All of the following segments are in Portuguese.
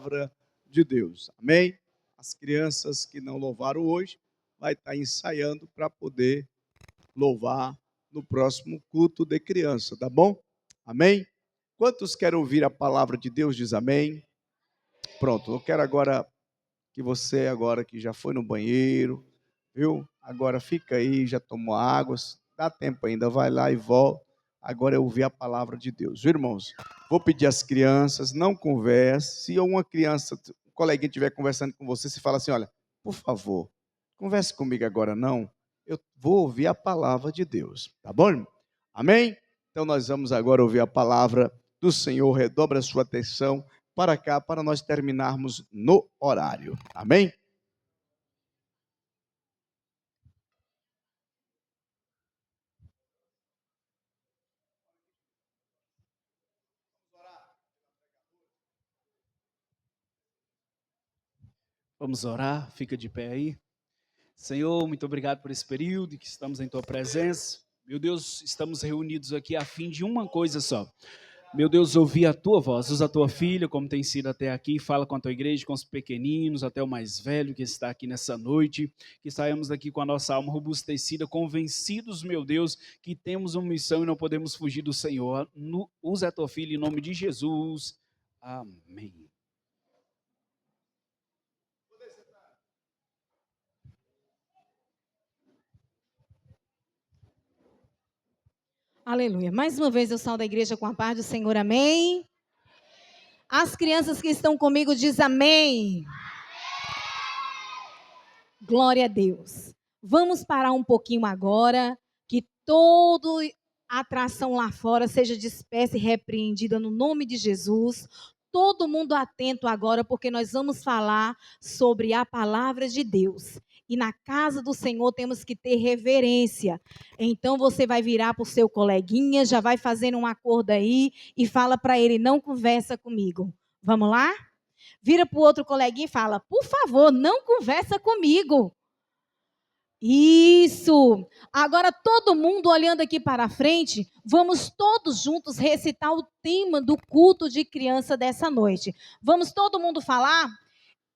palavra de Deus. Amém? As crianças que não louvaram hoje, vai estar ensaiando para poder louvar no próximo culto de criança, tá bom? Amém? Quantos querem ouvir a palavra de Deus, diz amém? Pronto, eu quero agora que você, agora que já foi no banheiro, viu? Agora fica aí, já tomou água, dá tempo ainda, vai lá e volta. Agora é ouvir a palavra de Deus. Viu, irmãos? Vou pedir às crianças, não converse. Se uma criança, um coleguinha estiver conversando com você, você fala assim, olha, por favor, converse comigo agora não. Eu vou ouvir a palavra de Deus. Tá bom, irmão? Amém? Então nós vamos agora ouvir a palavra do Senhor. Redobre a sua atenção para cá, para nós terminarmos no horário. Amém? Vamos orar, fica de pé aí. Senhor, muito obrigado por esse período que estamos em Tua presença. Meu Deus, estamos reunidos aqui a fim de uma coisa só. Meu Deus, ouvir a Tua voz. Usa a Tua filha, como tem sido até aqui. Fala com a Tua igreja, com os pequeninos, até o mais velho que está aqui nessa noite. Que saímos daqui com a nossa alma robustecida, convencidos, meu Deus, que temos uma missão e não podemos fugir do Senhor. Usa a Tua filha em nome de Jesus. Amém. Aleluia. Mais uma vez eu saúdo a igreja com a paz do Senhor, amém? As crianças que estão comigo dizem amém. Glória a Deus. Vamos parar um pouquinho agora, que toda atração lá fora seja dispersa e repreendida no nome de Jesus. Todo mundo atento agora, porque nós vamos falar sobre a palavra de Deus. E na casa do Senhor temos que ter reverência. Então você vai virar para o seu coleguinha, já vai fazendo um acordo aí e fala para ele, não conversa comigo. Vamos lá? Vira para o outro coleguinha e fala, por favor, não conversa comigo. Isso! Agora todo mundo olhando aqui para frente, vamos todos juntos recitar o tema do culto de criança dessa noite. Vamos todo mundo falar?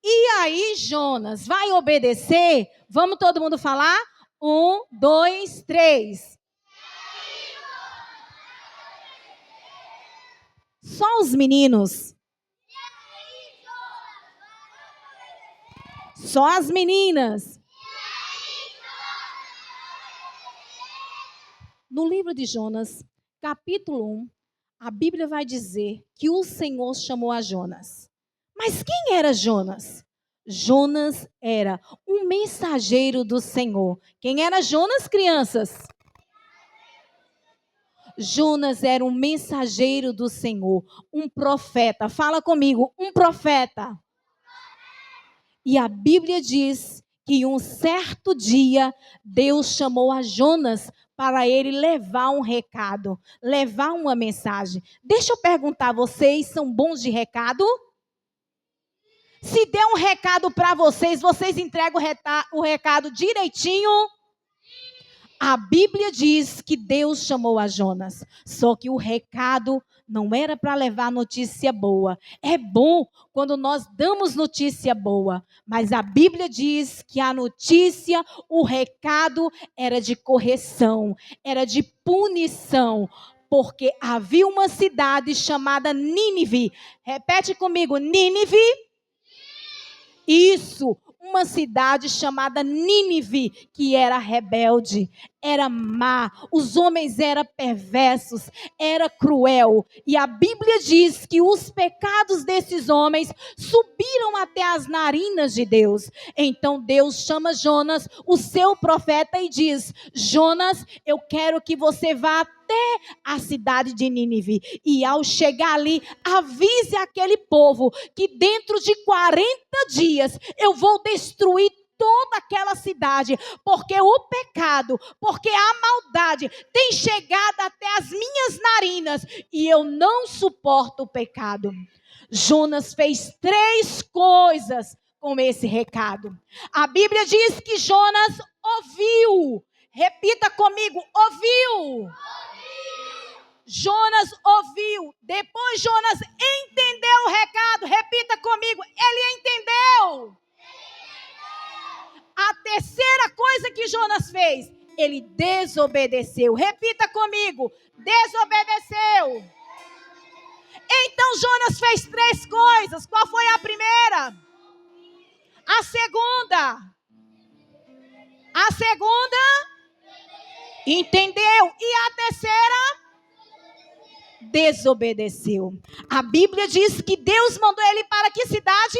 E aí, Jonas, vai obedecer? Vamos todo mundo falar? 1, 2, 3. Só os meninos. Só as meninas. No livro de Jonas, capítulo 1, a Bíblia vai dizer que o Senhor chamou a Jonas. Mas quem era Jonas? Jonas era um mensageiro do Senhor. Quem era Jonas, crianças? Jonas era um mensageiro do Senhor, um profeta. Fala comigo, um profeta. E a Bíblia diz que um certo dia Deus chamou a Jonas para ele levar um recado, levar uma mensagem. Deixa eu perguntar, vocês são bons de recado? Se der um recado para vocês, vocês entregam o recado direitinho? A Bíblia diz que Deus chamou a Jonas, só que o recado não era para levar notícia boa. É bom quando nós damos notícia boa, mas a Bíblia diz que a notícia, o recado era de correção, era de punição, porque havia uma cidade chamada Nínive. Repete comigo, Nínive. Isso, uma cidade chamada Nínive, que era rebelde, era má, os homens eram perversos, era cruel. E a Bíblia diz que os pecados desses homens subiram até as narinas de Deus. Então Deus chama Jonas, o seu profeta, e diz: Jonas, eu quero que você vá até a cidade de Nínive. E ao chegar ali, avise aquele povo que dentro de 40 dias eu vou destruir toda aquela cidade, porque o pecado, porque a maldade tem chegado até as minhas narinas e eu não suporto o pecado. Jonas fez 3 coisas com esse recado. A Bíblia diz que Jonas ouviu. Repita comigo, ouviu. Jonas ouviu, depois Jonas entendeu o recado. Repita comigo, ele entendeu. A terceira coisa que Jonas fez, ele desobedeceu. Repita comigo, desobedeceu. Então Jonas fez 3 coisas. Qual foi a primeira? A segunda? Entendeu. E a terceira? Desobedeceu. A Bíblia diz que Deus mandou ele para que cidade?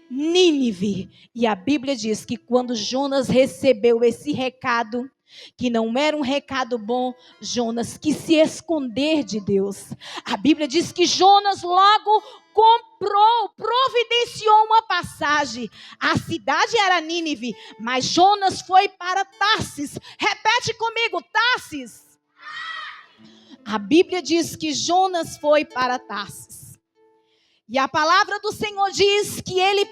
Nínive. E a Bíblia diz que quando Jonas recebeu esse recado, que não era um recado bom, Jonas quis se esconder de Deus. A Bíblia diz que Jonas logo providenciou uma passagem. A cidade era Nínive, mas Jonas foi para Tarsis. Repete comigo, Tarsis. A Bíblia diz que Jonas foi para Tarsis. E a palavra do Senhor diz que ele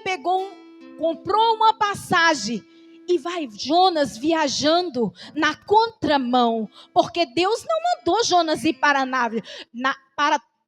comprou uma passagem. E vai Jonas viajando na contramão. Porque Deus não mandou Jonas ir para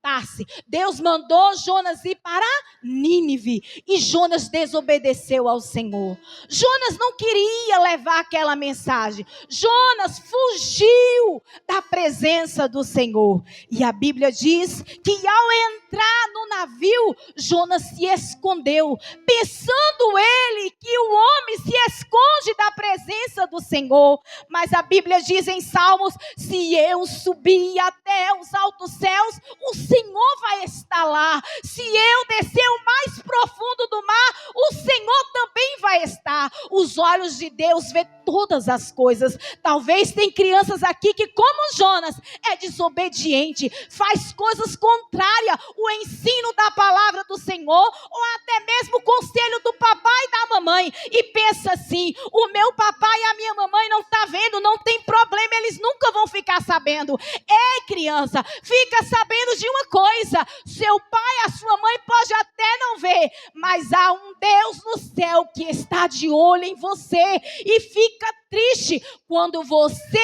Tarsis. Deus mandou Jonas ir para Nínive. E Jonas desobedeceu ao Senhor. Jonas não queria levar aquela mensagem. Jonas fugiu da presença do Senhor. E a Bíblia diz que ao entrar no navio, Jonas se escondeu, pensando ele que o homem se esconde da presença do Senhor. Mas a Bíblia diz em Salmos: se eu subir até os altos céus, o Senhor vai estar lá. Se eu descer o mais profundo do mar, o Senhor também vai estar. Os olhos de Deus vê todas as coisas. Talvez tem crianças aqui que, como Jonas, é desobediente, faz coisas contrárias ao ensino da palavra do Senhor, ou até mesmo o conselho do papai e da mamãe, e pensa assim: o meu papai e a minha mamãe não tá vendo, não tem problema, eles nunca vão ficar sabendo. Ei, criança, fica sabendo de uma coisa: seu pai, a sua mãe pode até não ver, mas há um Deus no céu que está de olho em você, e fica triste quando você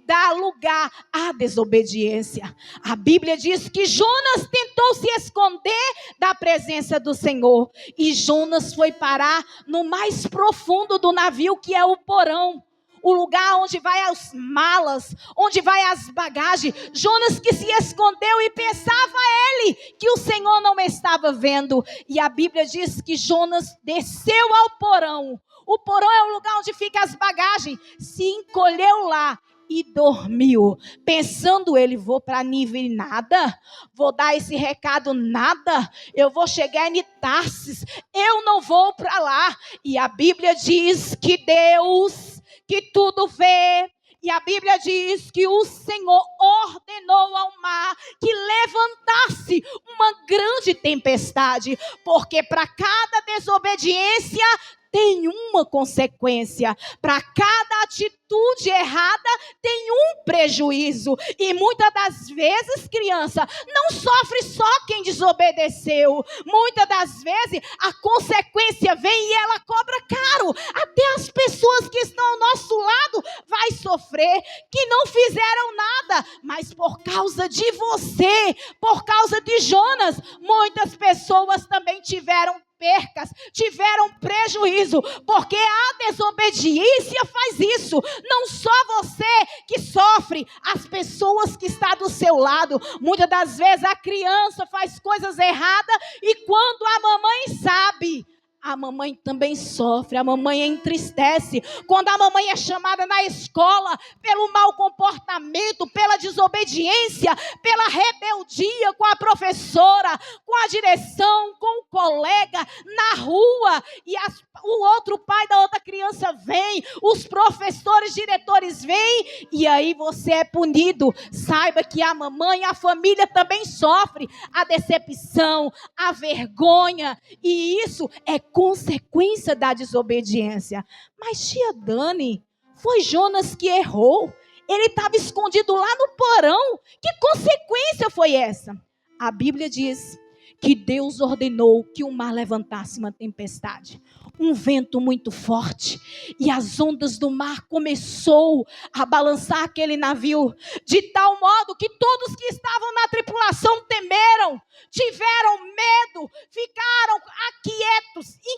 dá lugar à desobediência. A Bíblia diz que Jonas tentou se esconder da presença do Senhor, e Jonas foi parar no mais profundo do navio, que é o porão, o lugar onde vai as malas, onde vai as bagagens. Jonas que se escondeu e pensava ele que o Senhor não estava vendo. E a Bíblia diz que Jonas desceu ao porão. O porão é o lugar onde ficam as bagagens. Se encolheu lá e dormiu, pensando ele: vou para Nínive nada, vou dar esse recado nada, eu vou chegar em Tarsis, eu não vou para lá. E a Bíblia diz que Deus, que tudo vê, e a Bíblia diz que o Senhor ordenou ao mar que levantasse uma grande tempestade, porque para cada desobediência tem uma consequência. Para cada atitude errada tem um prejuízo. E muitas das vezes, criança, não sofre só quem desobedeceu. Muitas das vezes a consequência vem e ela cobra caro. Até as pessoas que estão ao nosso lado vai sofrer, que não fizeram nada, mas por causa de você, por causa de Jonas, muitas pessoas também tiveram percas, tiveram prejuízo, porque a desobediência faz isso. Não só você que sofre, as pessoas que estão do seu lado. Muitas das vezes a criança faz coisas erradas, e quando a mamãe sabe, a mamãe também sofre, a mamãe entristece. Quando a mamãe é chamada na escola pelo mau comportamento, pela desobediência, pela rebeldia com a professora, com a direção, com o colega, na rua, e o outro pai da outra criança vem, os professores, diretores vêm, e aí você é punido. Saiba que a mamãe, a família também sofre a decepção, a vergonha, e isso é consequência da desobediência. Mas tia Dani, foi Jonas que errou. Ele estava escondido lá no porão. Que consequência foi essa? A Bíblia diz que Deus ordenou que o mar levantasse uma tempestade. Um vento muito forte, e as ondas do mar começou a balançar aquele navio, de tal modo que todos que estavam na tripulação temeram, tiveram medo, ficaram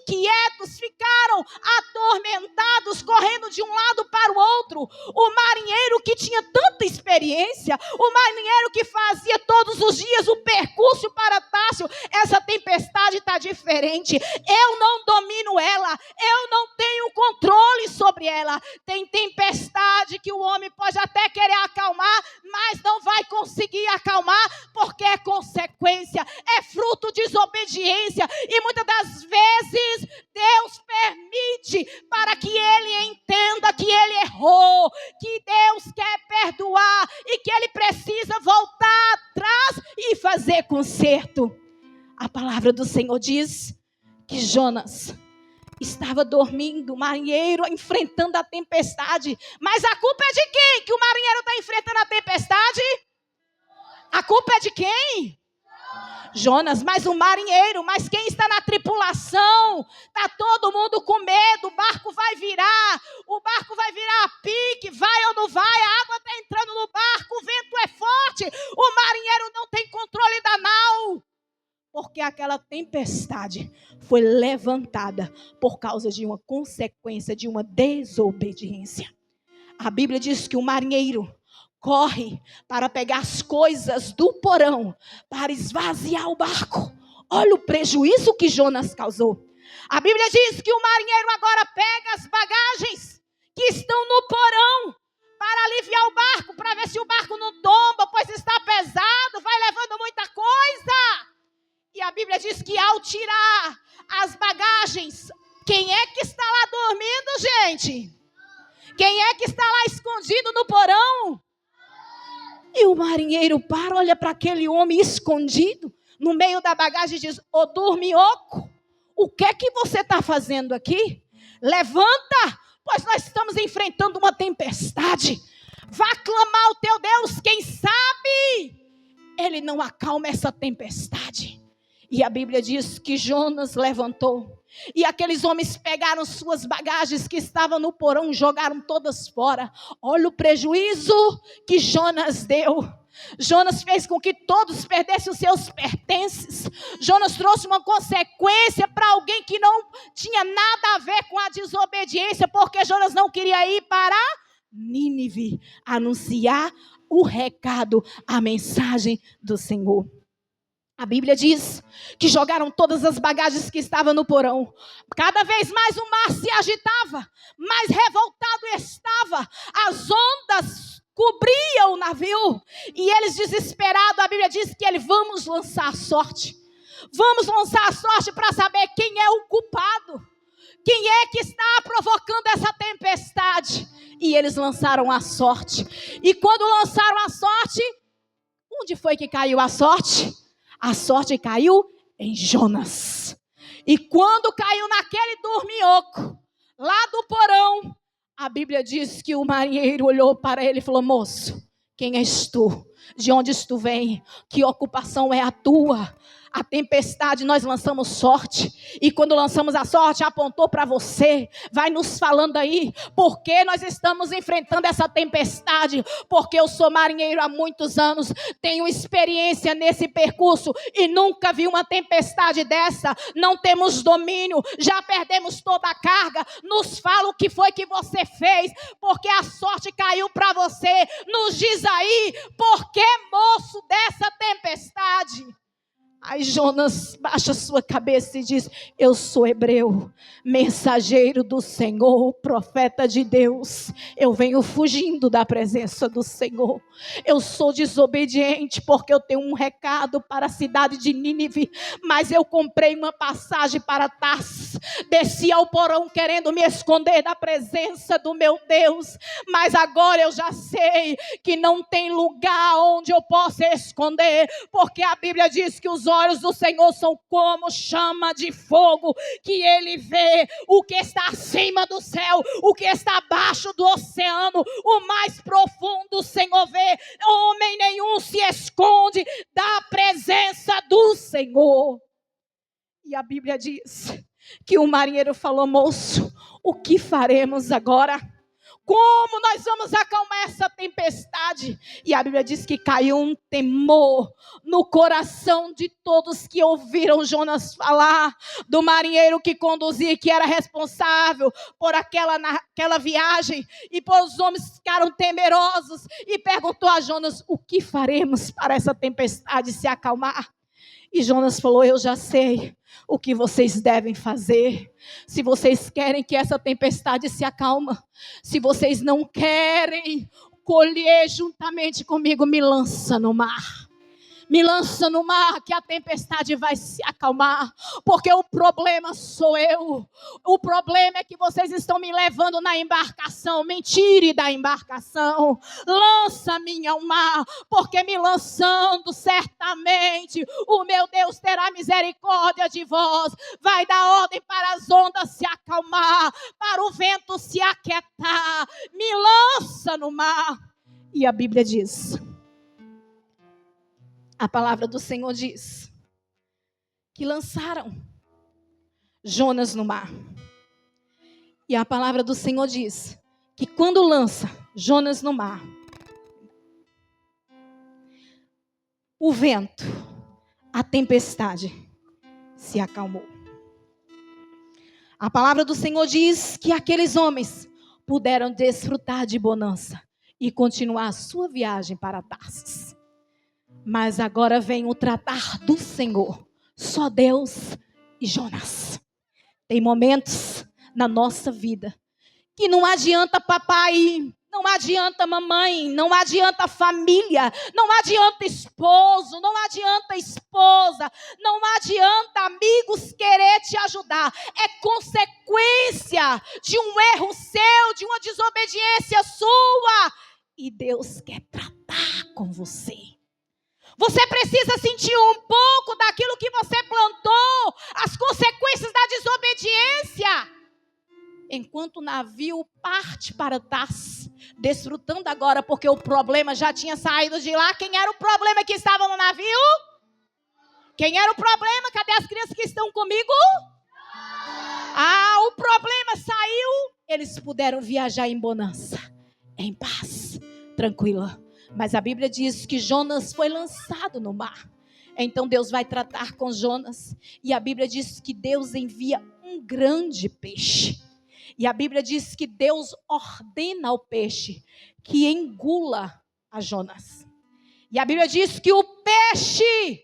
inquietos, ficaram atormentados, correndo de um lado para o outro. O marinheiro que tinha tanta experiência, o marinheiro que fazia todos os dias o percurso para Társio, essa tempestade está diferente, eu não domino ela, eu não tenho controle sobre ela. Tem tempestade que o homem pode até querer acalmar, mas não vai conseguir acalmar, porque é consequência, é fruto de desobediência, e muitas das vezes Deus permite para que ele entenda que ele errou, que Deus quer perdoar e que ele precisa voltar atrás e fazer conserto. A palavra do Senhor diz que Jonas estava dormindo, o marinheiro enfrentando a tempestade. Mas a culpa é de quem que o marinheiro está enfrentando a tempestade? A culpa é de quem? Jonas. Mas o marinheiro, mas quem está na tripulação, está todo mundo com medo, o barco vai virar a pique, vai ou não vai, a água está entrando no barco, o vento é forte, o marinheiro não tem controle da nau, porque aquela tempestade foi levantada por causa de uma consequência, de uma desobediência. A Bíblia diz que o marinheiro corre para pegar as coisas do porão, para esvaziar o barco. Olha o prejuízo que Jonas causou. A Bíblia diz que o marinheiro agora pega as bagagens que estão no porão, para aliviar o barco, para ver se o barco não tomba, pois está pesado, vai levando muita coisa. E a Bíblia diz que ao tirar as bagagens, quem é que está lá dormindo, gente? Quem é que está lá escondido no porão? E o marinheiro para, olha para aquele homem escondido no meio da bagagem e diz: ô dorminhoco, o que é que você está fazendo aqui? Levanta, pois nós estamos enfrentando uma tempestade. Vá clamar ao teu Deus, quem sabe ele não acalma essa tempestade. E a Bíblia diz que Jonas levantou, e aqueles homens pegaram suas bagagens que estavam no porão, jogaram todas fora. Olha o prejuízo que Jonas deu. Jonas fez com que todos perdessem os seus pertences. Jonas trouxe uma consequência para alguém que não tinha nada a ver com a desobediência, porque Jonas não queria ir para Nínive anunciar o recado, a mensagem do Senhor. A Bíblia diz que jogaram todas as bagagens que estavam no porão. Cada vez mais o mar se agitava, mais revoltado estava. As ondas cobriam o navio. E eles desesperados, a Bíblia diz que vamos lançar a sorte. Vamos lançar a sorte para saber quem é o culpado. Quem é que está provocando essa tempestade? E eles lançaram a sorte. E quando lançaram a sorte, onde foi que caiu a sorte? A sorte caiu em Jonas. E quando caiu naquele dorminhoco, lá do porão, a Bíblia diz que o marinheiro olhou para ele e falou: moço, quem és tu? De onde tu vem? Que ocupação é a tua? A tempestade, nós lançamos sorte, e quando lançamos a sorte, apontou para você. Vai nos falando aí, por que nós estamos enfrentando essa tempestade? Porque eu sou marinheiro há muitos anos, tenho experiência nesse percurso, e nunca vi uma tempestade dessa. Não temos domínio, já perdemos toda a carga. Nos fala o que foi que você fez, porque a sorte caiu para você. Nos diz aí, por que, moço, dessa tempestade? Aí Jonas baixa sua cabeça e diz: eu sou hebreu, mensageiro do Senhor, profeta de Deus. Eu venho fugindo da presença do Senhor. Eu sou desobediente porque eu tenho um recado para a cidade de Nínive, mas eu comprei uma passagem para Tarsis. desci ao porão querendo me esconder da presença do meu Deus, mas agora eu já sei que não tem lugar onde eu possa esconder, porque a Bíblia diz que os olhos do Senhor são como chama de fogo, que Ele vê o que está acima do céu, o que está abaixo do oceano, o mais profundo o Senhor vê. Homem nenhum se esconde da presença do Senhor. E a Bíblia diz que o marinheiro falou: moço, o que faremos agora? Como nós vamos acalmar essa tempestade? E a Bíblia diz que caiu um temor no coração de todos que ouviram Jonas falar, do marinheiro que conduzia, que era responsável por aquela viagem. E os homens ficaram temerosos e perguntou a Jonas: o que faremos para essa tempestade se acalmar? E Jonas falou: eu já sei o que vocês devem fazer. Se vocês querem que essa tempestade se acalme, se vocês não querem colher juntamente comigo, me lança no mar. Me lança no mar que a tempestade vai se acalmar, porque o problema sou eu. O problema é que vocês estão me levando na embarcação. Me tire da embarcação, lança-me ao mar, porque me lançando certamente o meu Deus terá misericórdia de vós. Vai dar ordem para as ondas se acalmar, para o vento se aquietar. Me lança no mar. E a Bíblia diz, a palavra do Senhor diz que lançaram Jonas no mar. E a palavra do Senhor diz que quando lança Jonas no mar, o vento, a tempestade se acalmou. A palavra do Senhor diz que aqueles homens puderam desfrutar de bonança e continuar a sua viagem para Tarsis. Mas agora vem o tratar do Senhor, só Deus e Jonas. Tem momentos na nossa vida que não adianta papai, não adianta mamãe, não adianta família, não adianta esposo, não adianta esposa, não adianta amigos querer te ajudar. É consequência de um erro seu, de uma desobediência sua. E Deus quer tratar com você. Você precisa sentir um pouco daquilo que você plantou, as consequências da desobediência. Enquanto o navio parte para Tarsis, desfrutando agora, porque o problema já tinha saído de lá. Quem era o problema que estava no navio? Quem era o problema? Cadê as crianças que estão comigo? O problema saiu. Eles puderam viajar em bonança, em paz, tranquila. Mas a Bíblia diz que Jonas foi lançado no mar. Então Deus vai tratar com Jonas. E a Bíblia diz que Deus envia um grande peixe. E a Bíblia diz que Deus ordena ao peixe que engula a Jonas. E a Bíblia diz que o peixe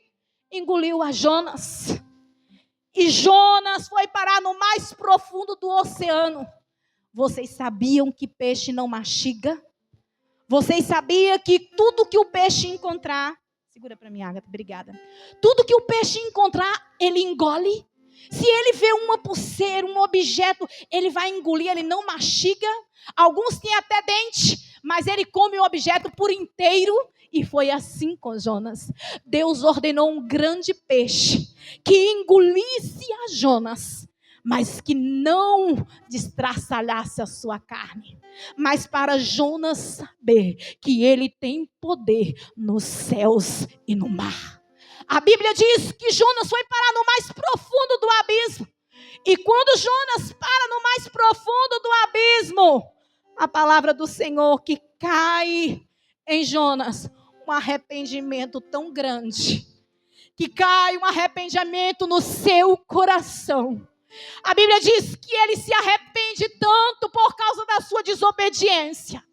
engoliu a Jonas. E Jonas foi parar no mais profundo do oceano. Vocês sabiam que peixe não mastiga? Vocês sabiam que tudo que o peixe encontrar... Segura para mim, Agatha, obrigada. Tudo que o peixe encontrar, ele engole. Se ele vê uma pulseira, um objeto, ele vai engolir, ele não mastiga. Alguns têm até dente, mas ele come o objeto por inteiro. E foi assim com Jonas. Deus ordenou um grande peixe que engolisse a Jonas, mas que não destraçalhasse a sua carne. Mas para Jonas saber que ele tem poder nos céus e no mar. A Bíblia diz que Jonas foi parar no mais profundo do abismo. E quando Jonas para no mais profundo do abismo, a palavra do Senhor que cai em Jonas, um arrependimento tão grande, que cai um arrependimento no seu coração. A Bíblia diz que ele se arrepende tanto por causa da sua desobediência,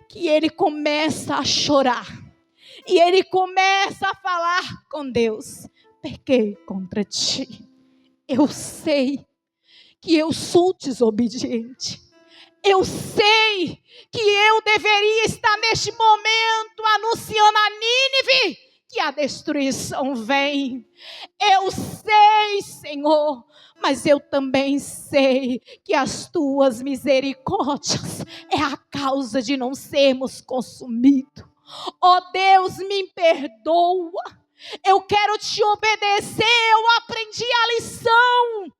que ele começa a chorar. E ele começa a falar com Deus: pequei contra ti. Eu sei que eu sou desobediente. Eu sei que eu deveria estar neste momento anunciando a Nínive que a destruição vem. Eu sei, Senhor, mas eu também sei que as tuas misericórdias é a causa de não sermos consumidos. Ó Deus, me perdoa. Eu quero te obedecer, eu aprendi a lição.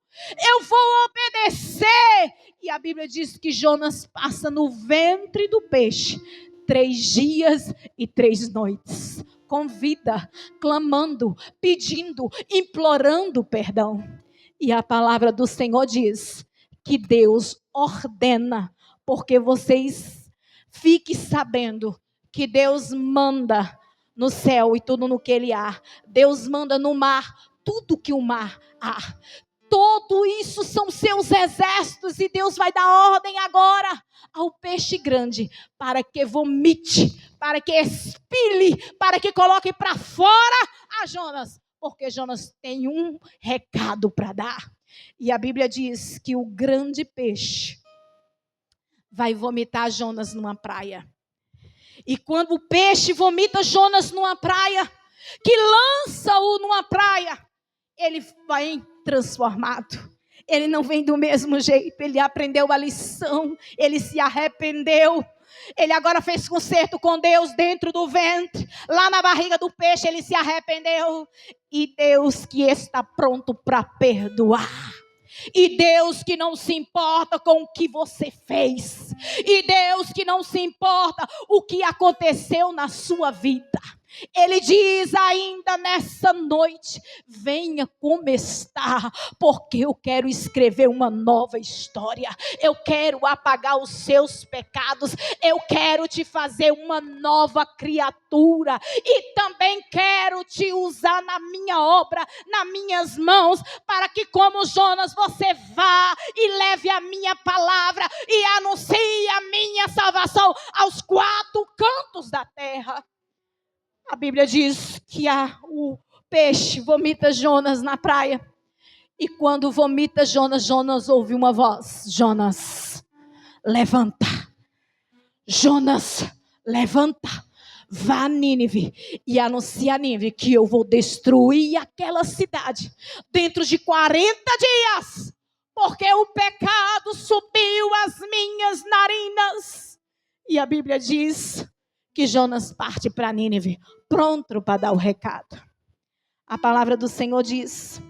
Eu vou obedecer. E a Bíblia diz que Jonas passa no ventre do peixe 3 dias e 3 noites. Com vida, clamando, pedindo, implorando perdão. E a palavra do Senhor diz que Deus ordena, porque vocês fiquem sabendo que Deus manda no céu e tudo no que ele há. Deus manda no mar tudo que o mar há. Tudo isso são seus exércitos e Deus vai dar ordem agora ao peixe grande para que vomite, para que expile, para que coloque para fora a Jonas, porque Jonas tem um recado para dar. E a Bíblia diz que o grande peixe vai vomitar Jonas numa praia. E quando o peixe vomita Jonas numa praia, que lança-o numa praia, ele vai transformado. Ele não vem do mesmo jeito. Ele aprendeu a lição. Ele se arrependeu. Ele agora fez concerto com Deus dentro do ventre. Lá na barriga do peixe ele se arrependeu. E Deus que está pronto para perdoar. E Deus que não se importa com o que você fez. E Deus que não se importa o que aconteceu na sua vida. Ele diz ainda nessa noite: venha como está, porque eu quero escrever uma nova história. Eu quero apagar os seus pecados. Eu quero te fazer uma nova criatura. E também quero te usar na minha obra, nas minhas mãos, para que como Jonas você vá e leve a minha palavra e anuncie a minha salvação aos 4 cantos da terra. A Bíblia diz que o peixe vomita Jonas na praia. E quando vomita Jonas, Jonas ouve uma voz: Jonas, levanta. Jonas, levanta. Vá a Nínive e anuncia a Nínive que eu vou destruir aquela cidade dentro de 40 dias. Porque o pecado subiu às minhas narinas. E a Bíblia diz que Jonas parte para Nínive, pronto para dar o recado. A palavra do Senhor diz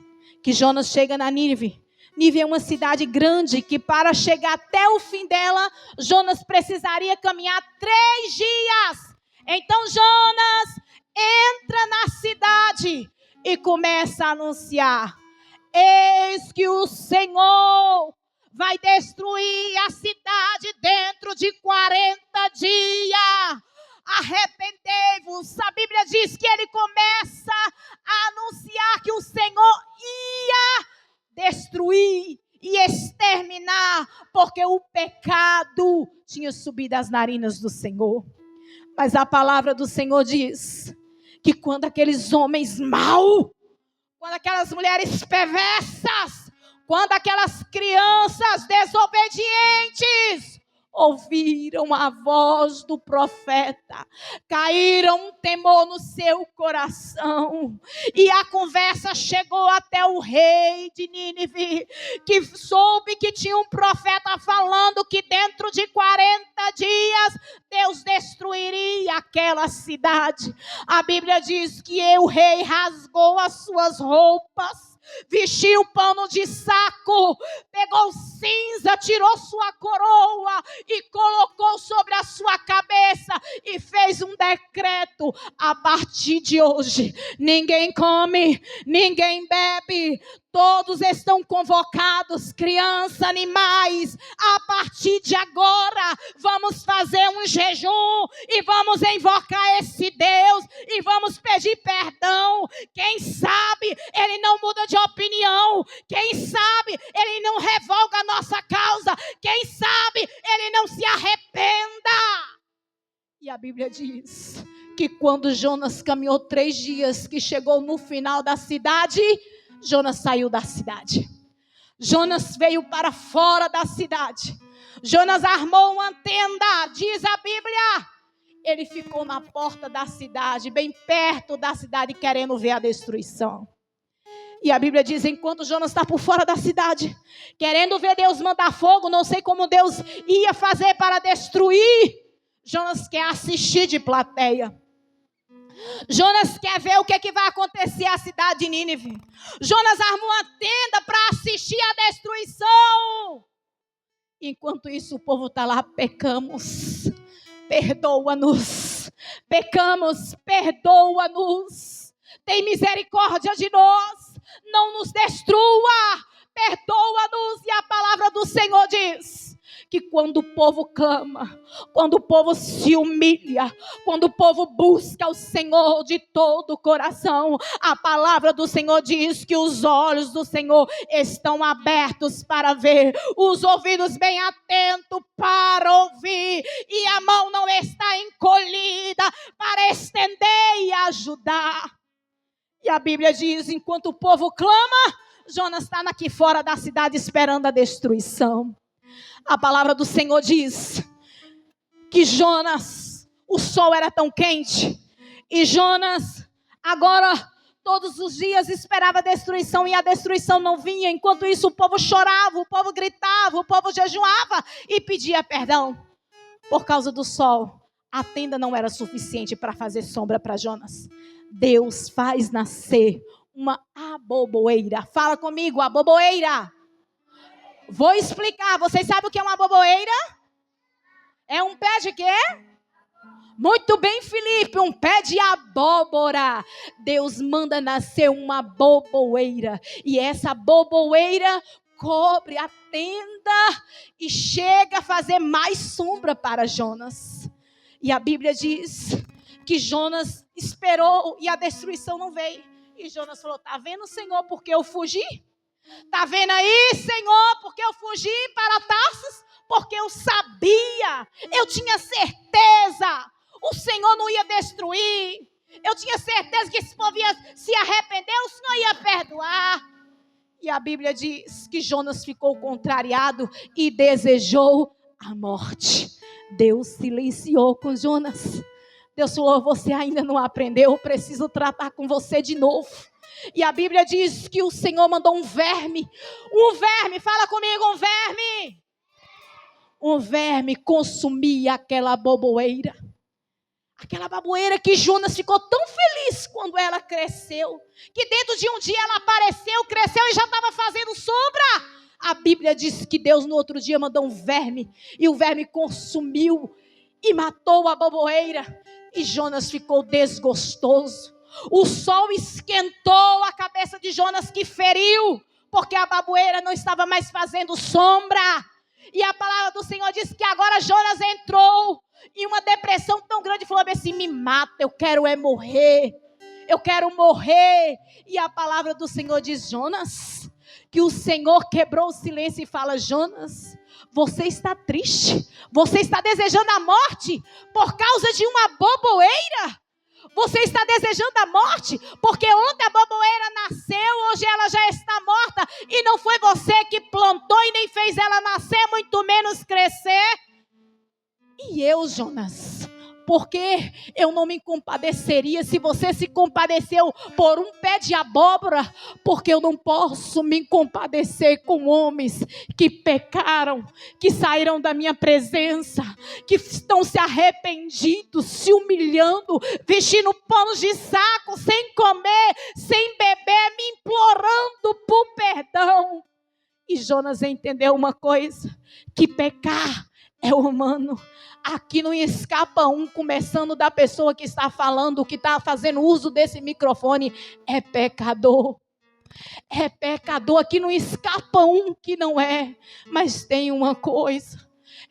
que Jonas chega na Nínive. Nínive é uma cidade grande que para chegar até o fim dela, Jonas precisaria caminhar 3 dias. Então Jonas entra na cidade e começa a anunciar: eis que o Senhor vai destruir a cidade dentro de 40 dias. Arrependei-vos. A Bíblia diz que ele começa a anunciar que o Senhor ia destruir e exterminar, porque o pecado tinha subido às narinas do Senhor. Mas a palavra do Senhor diz que quando aqueles homens maus, quando aquelas mulheres perversas, quando aquelas crianças desobedientes ouviram a voz do profeta, caíram um temor no seu coração, e a conversa chegou até o rei de Nínive, que soube que tinha um profeta falando que dentro de 40 dias Deus destruiria aquela cidade. A Bíblia diz que o rei rasgou as suas roupas, vestiu pano de saco, pegou cinza, tirou sua coroa e colocou sobre a sua cabeça e fez um decreto: a partir de hoje ninguém come, ninguém bebe, todos estão convocados, crianças, animais. A partir de agora vamos fazer um jejum e vamos invocar esse Deus e vamos pedir perdão. Quem sabe ele não muda de opinião, quem sabe ele não revoga a nossa causa, quem sabe ele não se arrependa. E a Bíblia diz que quando Jonas caminhou 3 dias, que chegou no final da cidade, Jonas saiu da cidade. Jonas veio para fora da cidade. Jonas armou uma tenda, diz a Bíblia. Ele ficou na porta da cidade, bem perto da cidade, querendo ver a destruição. E a Bíblia diz, enquanto Jonas está por fora da cidade, querendo ver Deus mandar fogo, não sei como Deus ia fazer para destruir, Jonas quer assistir de plateia. Jonas quer ver o que vai acontecer à cidade de Nínive. Jonas armou uma tenda para assistir a destruição. Enquanto isso o povo está lá, pecamos, perdoa-nos. Pecamos, perdoa-nos. Tem misericórdia de nós. Não nos destrua, perdoa-nos. E a palavra do Senhor diz que quando o povo clama, quando o povo se humilha, quando o povo busca o Senhor de todo o coração, a palavra do Senhor diz que os olhos do Senhor estão abertos para ver, os ouvidos bem atentos para ouvir, e a mão não está encolhida para estender e ajudar. E a Bíblia diz, enquanto o povo clama, Jonas está aqui fora da cidade esperando a destruição. A palavra do Senhor diz que Jonas, o sol era tão quente, e Jonas agora todos os dias esperava a destruição, e a destruição não vinha. Enquanto isso o povo chorava, o povo gritava, o povo jejuava e pedia perdão. Por causa do sol, a tenda não era suficiente para fazer sombra para Jonas. Deus faz nascer uma aboboeira. Fala comigo, aboboeira. Vou explicar. Vocês sabem o que é uma aboboeira? É um pé de quê? Muito bem, Felipe, um pé de abóbora. Deus manda nascer uma aboboeira. E essa aboboeira cobre a tenda e chega a fazer mais sombra para Jonas. E a Bíblia diz que Jonas esperou e a destruição não veio. E Jonas falou, tá vendo, Senhor, porque eu fugi? Tá vendo aí, Senhor, porque eu fugi para Tarsis? Porque eu sabia, eu tinha certeza, o Senhor não ia destruir. Eu tinha certeza que esse povo ia se arrepender, o Senhor ia perdoar. E a Bíblia diz que Jonas ficou contrariado e desejou a morte. Deus silenciou com Jonas. Deus falou, você ainda não aprendeu, eu preciso tratar com você de novo. E a Bíblia diz que o Senhor mandou um verme, fala comigo, um verme consumia aquela aboboeira que Jonas ficou tão feliz quando ela cresceu, que dentro de um dia ela apareceu, cresceu e já estava fazendo sombra. A Bíblia diz que Deus no outro dia mandou um verme, e o verme consumiu e matou a aboboeira, e Jonas ficou desgostoso. O sol esquentou a cabeça de Jonas, que feriu, porque a baboeira não estava mais fazendo sombra. E a palavra do Senhor diz que agora Jonas entrou em uma depressão tão grande, falou assim, me mata, eu quero morrer. E a palavra do Senhor diz, Jonas, que o Senhor quebrou o silêncio e fala, Jonas, você está triste, você está desejando a morte por causa de uma aboboeira? Você está desejando a morte porque ontem a aboboeira nasceu, hoje ela já está morta, e não foi você que plantou e nem fez ela nascer, muito menos crescer. E eu, Jonas, porque eu não me compadeceria se você se compadeceu por um pé de abóbora, porque eu não posso me compadecer com homens que pecaram, que saíram da minha presença, que estão se arrependidos, se humilhando, vestindo panos de saco, sem comer, sem beber, me implorando por perdão. E Jonas entendeu uma coisa, que pecar é humano. Aqui não escapa um, começando da pessoa que está falando, que está fazendo uso desse microfone, é pecador. É pecador, aqui não escapa um que não é. Mas tem uma coisa,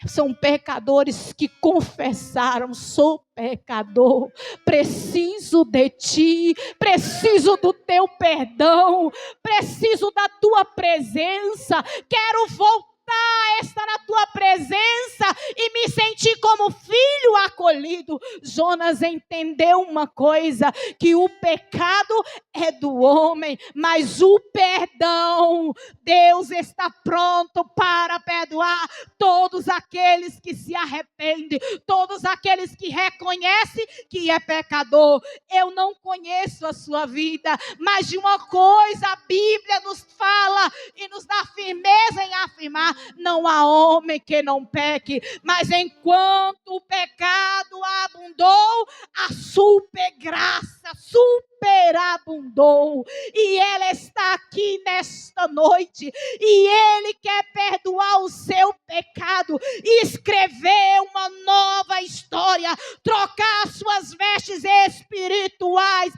são pecadores que confessaram, sou pecador, preciso de ti, preciso do teu perdão, preciso da tua presença, quero voltar voltar a estar na tua presença e me sentir como filho acolhido. Jonas entendeu uma coisa, que o pecado é do homem, mas o perdão, Deus está pronto para perdoar todos aqueles que se arrependem, todos aqueles que reconhecem que é pecador. Eu não conheço a sua vida, mas de uma coisa a Bíblia nos fala e nos dá firmeza em afirmar: não há homem que não peque, mas enquanto o pecado abundou, a supergraça superabundou. E Ele está aqui nesta noite, e Ele quer perdoar o seu pecado, escrever uma nova história, trocar suas vestes espirituais,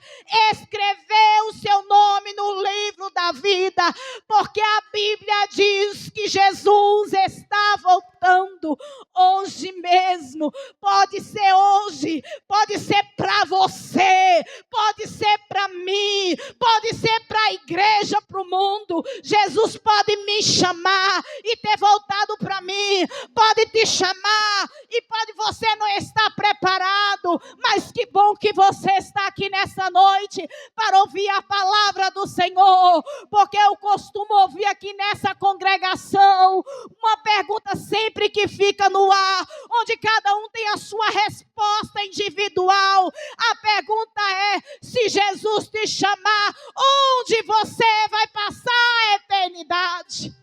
escrever o seu nome no livro da vida, porque a Bíblia diz que Jesus está voltando hoje mesmo. Pode ser hoje, pode ser para você, pode ser para mim, pode ser para a igreja, para o mundo. Jesus pode me chamar e ter voltado para mim, pode te chamar e pode você não estar preparado, mas que bom que você está aqui nessa noite para ouvir a palavra do Senhor, porque eu costumo ouvir aqui nessa congregação uma pergunta sempre que fica no ar, onde cada um tem a sua resposta individual. A pergunta é: se Jesus te chamar, onde você vai passar a eternidade?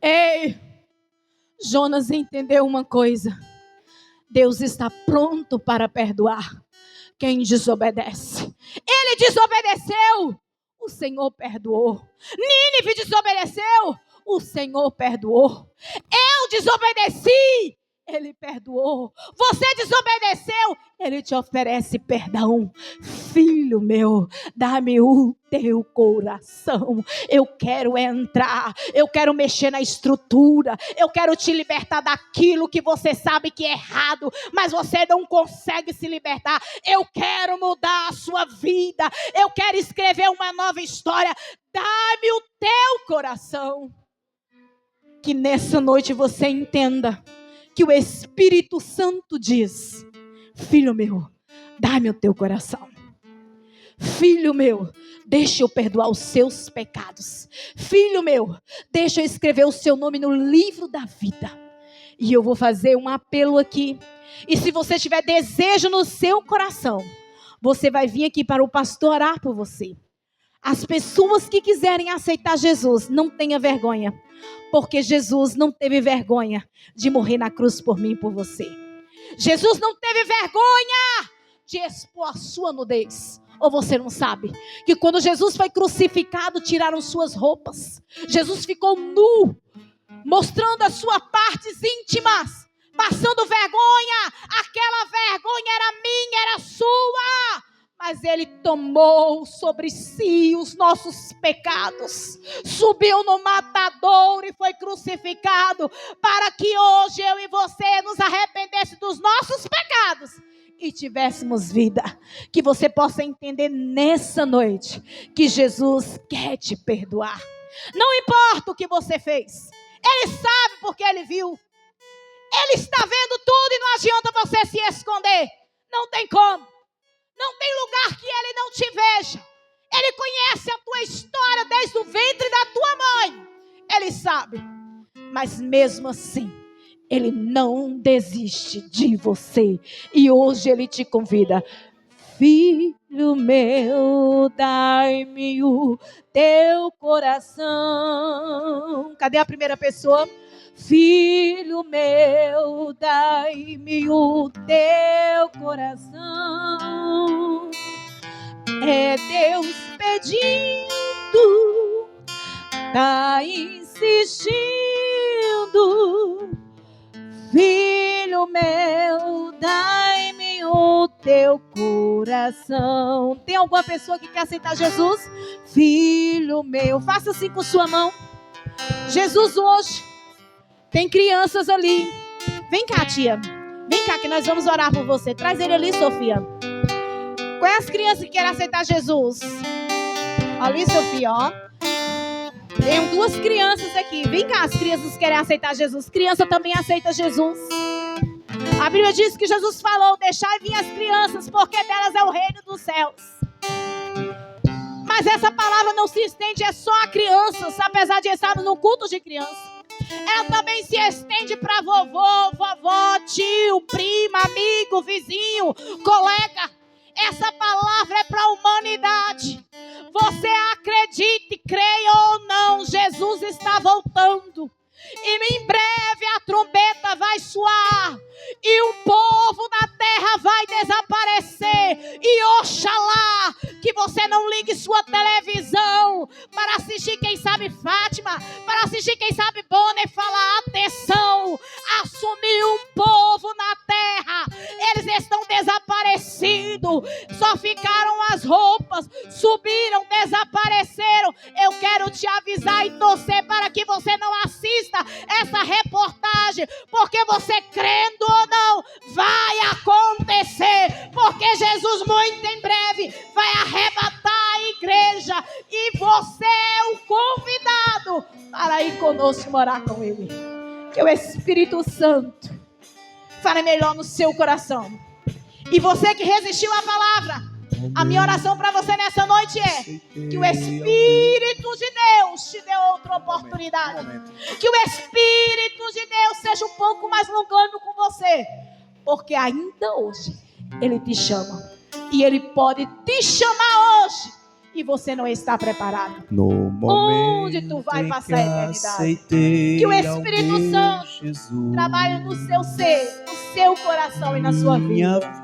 Ei, Jonas entendeu uma coisa: Deus está pronto para perdoar quem desobedece. Ele desobedeceu, o Senhor perdoou. Nínive desobedeceu, o Senhor perdoou. Eu desobedeci, Ele perdoou. Você desobedeceu, Ele te oferece perdão. Filho meu, dá-me o teu coração. Eu quero entrar, eu quero mexer na estrutura, eu quero te libertar daquilo que você sabe que é errado, mas você não consegue se libertar. Eu quero mudar a sua vida, eu quero escrever uma nova história. Dá-me o teu coração. Que nessa noite você entenda que o Espírito Santo diz: filho meu, dá-me o teu coração. Filho meu, deixa eu perdoar os seus pecados. Filho meu, deixa eu escrever o seu nome no livro da vida. E eu vou fazer um apelo aqui. E se você tiver desejo no seu coração, você vai vir aqui para o pastor orar por você. As pessoas que quiserem aceitar Jesus, não tenha vergonha, porque Jesus não teve vergonha de morrer na cruz por mim e por você. Jesus não teve vergonha de expor a sua nudez. Ou você não sabe que quando Jesus foi crucificado, tiraram suas roupas. Jesus ficou nu, mostrando as suas partes íntimas, passando vergonha. Aquela vergonha era minha, era sua. Mas Ele tomou sobre si os nossos pecados, subiu no matadouro e foi crucificado, para que hoje eu e você nos arrependesse dos nossos pecados e tivéssemos vida. Que você possa entender nessa noite que Jesus quer te perdoar. Não importa o que você fez, Ele sabe porque Ele viu. Ele está vendo tudo e não adianta você se esconder. Não tem como. Não tem lugar que Ele não te veja. Ele conhece a tua história desde o ventre da tua mãe. Ele sabe. Mas mesmo assim, Ele não desiste de você. E hoje Ele te convida: filho meu, dai-me o teu coração. Cadê a primeira pessoa? Filho meu, dai-me o teu coração. É Deus pedindo, tá insistindo. Filho meu, dai-me o teu coração. Tem alguma pessoa que quer aceitar Jesus? Filho meu, faça assim com sua mão. Jesus hoje tem crianças ali. Vem cá, tia. Vem cá que nós vamos orar por você. Traz ele ali, Sofia. Qual é as crianças que querem aceitar Jesus? Ali, Sofia, ó. Tenho duas crianças aqui. Vem cá, as crianças querem aceitar Jesus. Criança também aceita Jesus. A Bíblia diz que Jesus falou: deixai vir as crianças, porque delas é o reino dos céus. Mas essa palavra não se estende só a crianças, apesar de estarmos no culto de criança. Ela também se estende para vovô, vovó, tio, prima, amigo, vizinho, colega. Essa palavra é para a humanidade. Você acredite, creia ou não, Jesus está voltando. E em breve a trombeta vai soar. E o povo na terra vai desaparecer. E oxalá que você não ligue sua televisão para assistir, quem sabe, Fátima, para assistir, quem sabe, Bonner, e falar: atenção, assumiu um povo na terra. Eles estão desaparecidos. Só ficaram as roupas, subiram, desapareceram. Eu quero te avisar e torcer para que você não assista essa reportagem, porque você, crendo ou não, vai acontecer, porque Jesus muito em breve vai arrebatar a igreja e você é o convidado para ir conosco morar com Ele. Que o Espírito Santo fale melhor no seu coração. E você que resistiu à palavra, a minha oração para você nessa noite é que o Espírito de Deus te dê outra oportunidade. Que o Espírito de Deus seja um pouco mais longânimo com você. Porque ainda hoje Ele te chama. E Ele pode te chamar hoje. E você não está preparado. No momento onde tu vai passar a eternidade. que Que o Espírito Santo trabalhe no seu ser, no seu coração e na sua vida.